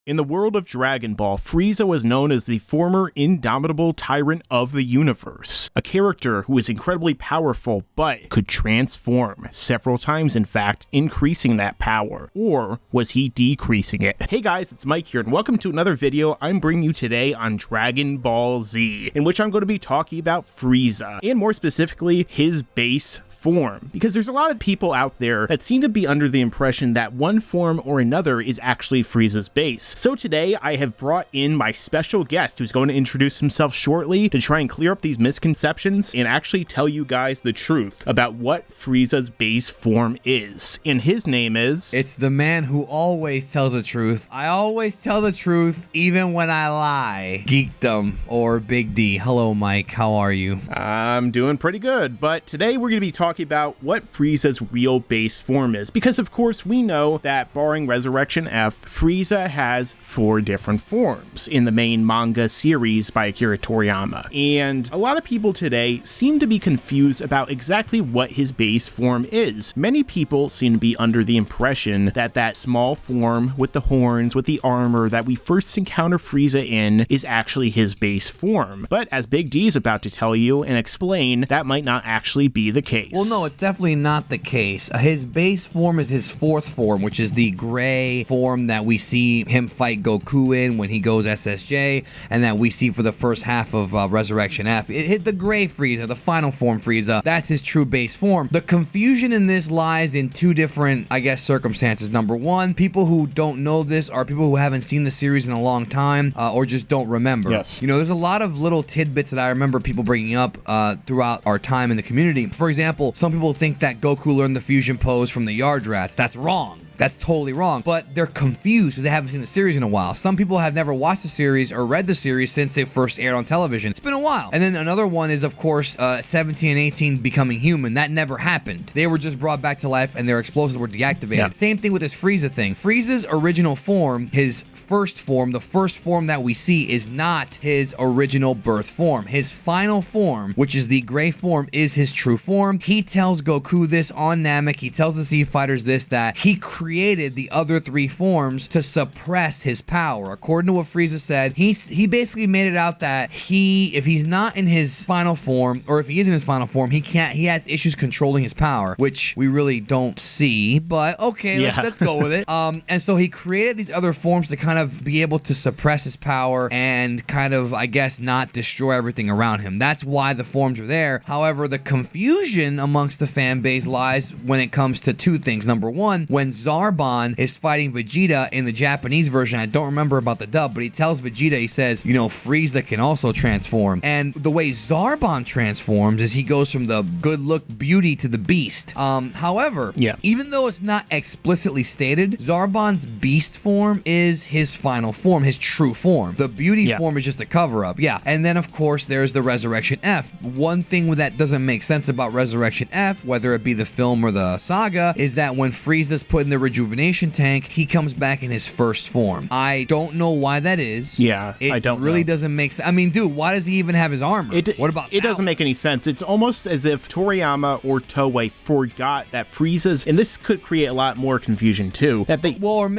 In the world of Dragon Ball, Frieza was known as the former indomitable tyrant of the universe, a character who was incredibly powerful but could transform several times, in fact, increasing that power. Or was he decreasing it? Hey guys, it's Mike here, and welcome to another video I'm bringing you today on Dragon Ball Z, in which I'm going to be talking about Frieza, and more specifically, his base form, because there's a lot of people out there that seem to be under the impression that one form or another is actually Frieza's base. So today I have brought in my special guest who's going to introduce himself shortly to try and clear up these misconceptions and actually tell you guys the truth about what Frieza's base form is. And his name is... It's the man who always tells the truth. I always tell the truth even when I lie. Geekdom or Big D. Hello Mike, how are you? I'm doing pretty good, but today we're going to be talking about what Frieza's real base form is, because of course we know that barring Resurrection F, Frieza has 4 different forms in the main manga series by Akira Toriyama, and a lot of people today seem to be confused about exactly what his base form is. Many people seem to be under the impression that that small form with the horns, with the armor that we first encounter Frieza in is actually his base form, but as Big D is about to tell you and explain, that might not actually be the case. Well, no, it's definitely not the case. His base form is his 4th form, which is the gray form that we see him fight Goku in when he goes SSJ, and that we see for the first half of Resurrection F. It hit the gray Frieza, the final form Frieza. That's his true base form. The confusion in this lies in 2 different, I guess, circumstances. Number 1, people who don't know this are people who haven't seen the series in a long time, or just don't remember. Yes. You know, there's a lot of little tidbits that I remember people bringing up throughout our time in the community. For example, some people think that Goku learned the fusion pose from the Yardrats. That's wrong. That's totally wrong. But they're confused because they haven't seen the series in a while. Some people have never watched the series or read the series since it first aired on television. It's been a while. And then another one is, of course, 17 and 18 becoming human. That never happened. They were just brought back to life and their explosives were deactivated. Yeah. Same thing with this Frieza thing. Frieza's original form, his first form, the first form that we see, is not his original birth form. His final form, which is the gray form, is his true form. He tells Goku this on Namek. He tells the Z Fighters this, that he created the other 3 forms to suppress his power. According to what Frieza said, he basically made it out that if he's not in his final form, or if he is in his final form, he has issues controlling his power, which we really don't see, but okay, yeah. let's go with it. And so he created these other forms to kind of be able to suppress his power and kind of, I guess, not destroy everything around him. That's why the forms are there. However, the confusion amongst the fan base lies when it comes to 2 things. Number 1, when Zarbon is fighting Vegeta in the Japanese version, I don't remember about the dub, but he tells Vegeta, he says, you know, Frieza can also transform. And the way Zarbon transforms is he goes from the good look beauty to the beast. However, even though it's not explicitly stated, Zarbon's beast form is his final form, his true form. The beauty form is just a cover-up. And then, of course, there's the Resurrection F. One thing that doesn't make sense about Resurrection F, whether it be the film or the saga, is that when Frieza's put in the rejuvenation tank, he comes back in his first form. I don't know why that is. I don't really know. Doesn't make sense. I mean, dude, why does he even have his armor? What about it? Doesn't make any sense. It's almost as if Toriyama or Toei forgot that Frieza's, and this could create a lot more confusion too, that they... Well,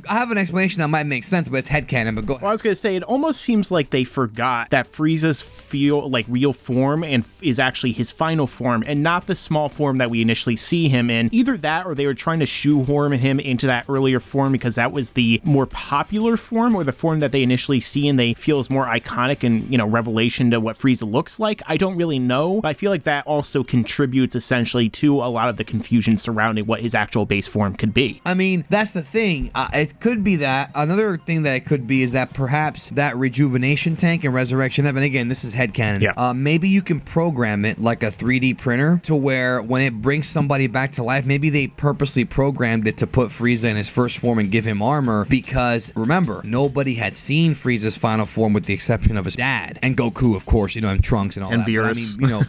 I have an explanation that might make sense, but it's headcanon, but go ahead. Well, I was going to say, it almost seems like they forgot that Frieza's real form and is actually his final form, and not the small form that we initially see him in. Either that, or they were trying to shoehorn him into that earlier form because that was the more popular form, or the form that they initially see and they feel is more iconic and, you know, revelation to what Frieza looks like. I don't really know, but I feel like that also contributes essentially to a lot of the confusion surrounding what his actual base form could be. I mean, that's the thing. It could be that. Another thing that it could be is that perhaps that rejuvenation tank in Resurrection F, and again, this is headcanon, maybe you can program it like a 3D printer to where when it brings somebody back to life, maybe they purposely programmed it to put Frieza in his first form and give him armor, because remember, nobody had seen Frieza's final form with the exception of his dad and Goku, of course, you know, and Trunks and all and that. Beerus. I mean, you know,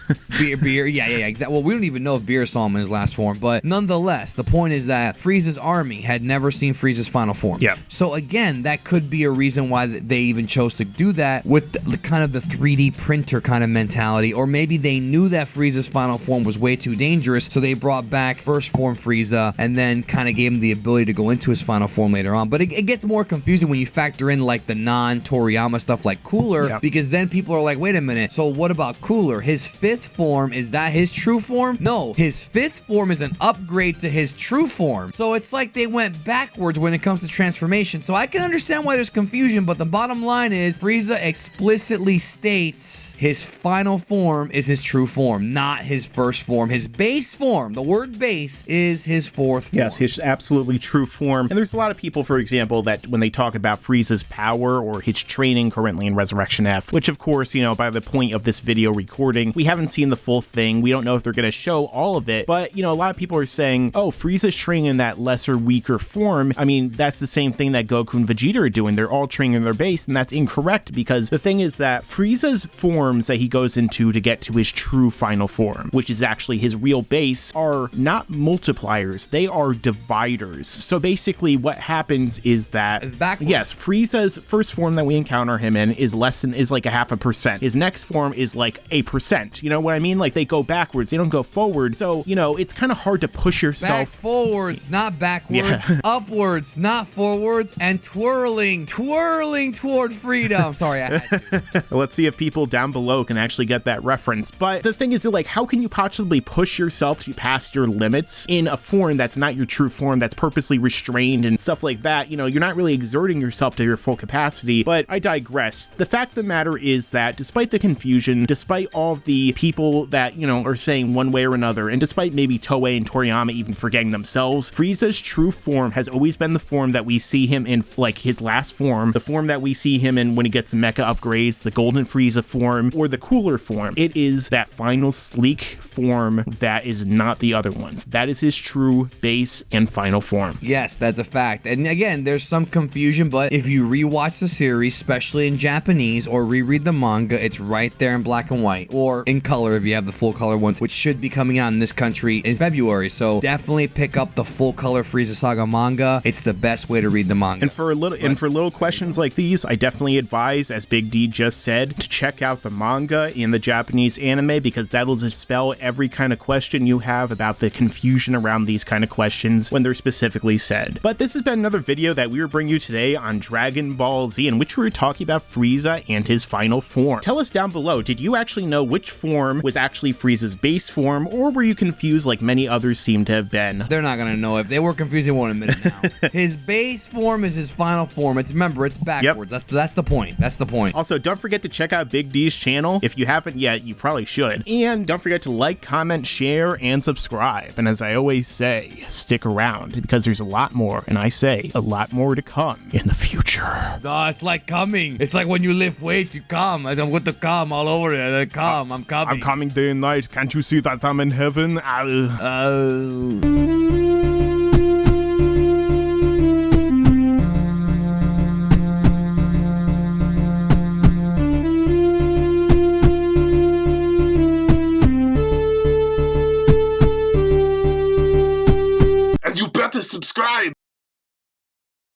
Beer, exactly. Well, we don't even know if Beerus saw him in his last form, but nonetheless, the point is that Frieza's army had never seen Frieza's final form. So again, that could be a reason why they even chose to do that with the kind of the 3D printer kind of mentality, or maybe they knew that Frieza's final form was way too dangerous, so they brought back first form Frieza and then kind of gave him the ability to go into his final form later on. But it gets more confusing when you factor in like the non-Toriyama stuff like Cooler, because then people are like, wait a minute, so what about Cooler? His 5th form, is that his true form? No, his 5th form is an upgrade to his true form. So it's like they went backwards when it comes to transformation. So I can understand why there's confusion, but the bottom line is Frieza explicitly states his final form is his true form, not his first form. His base form, the word base, is his 4th form. Yes, his absolutely true form. And there's a lot of people, for example, that when they talk about Frieza's power or his training currently in Resurrection F, which of course, you know, by the point of this video recording, we haven't seen the full thing. We don't know if they're going to show all of it, but, you know, a lot of people are saying, oh, Frieza's training in that lesser, weaker form. I mean, that's the same thing that Goku and Vegeta are doing. They're all training in their base, and that's incorrect, because the thing is that Frieza's forms that he goes into to get to his true final form, which is actually his real base, are not multipliers, they are dividers. So basically what happens is that, yes, Frieza's first form that we encounter him in is like a 0.5%. His next form is like 1%. You know what I mean? Like, they go backwards, they don't go forward. So, you know, it's kind of hard to push yourself back forwards, not backwards, upwards, not forwards, and twirling toward freedom. Sorry, I had to. Let's see if people down below can actually get that reference. But the thing is that, like, how can you possibly push yourself to past your limits in a form that's not your true form, that's purposely restrained and stuff like that? You know, you're not really exerting yourself to your full capacity. But I digress. The fact of the matter is that despite the confusion, despite all of the people that, you know, are saying one way or another, and despite maybe Toei and Toriyama even forgetting themselves, Frieza's true form has always been the form that we see him in, like his last form, the form that we see him in when he gets the mecha upgrades, the Golden Frieza form, or the Cooler form. It is that final sleek form that is not the other ones. That is his true base and final form. Yes, that's a fact. And again, there's some confusion, but if you rewatch the series, especially in Japanese, or reread the manga, it's right there in black and white, or in color if you have the full color ones, which should be coming out in this country in February. So definitely pick up the full color Frieza Saga manga. It's the best way to read the manga. And for little questions like these, I definitely advise, as Big D just said, to check out the manga in the Japanese anime, because that'll dispel every kind of question you have about the confusion around these kind of questions when they're specifically said. But this has been another video that we were bringing you today on Dragon Ball Z, in which we were talking about Frieza and his final form. Tell us down below, did you actually know which form was actually Frieza's base form, or were you confused like many others seem to have been? They're not gonna know. If they were confused, they won't admit it now. His base form is his final form. Remember, it's backwards. Yep. That's the point. That's the point. Also, don't forget to check out Big D's channel. If you haven't yet, you probably should. And don't forget to like, comment, share, and subscribe. And as I always say, stick around, because there's a lot more, and I say a lot more to come in the future. It's like coming. It's like when you lift weights, you come. I'm with the come all over it. I'm coming. I'm coming day and night. Can't you see that I'm in heaven? And you better subscribe.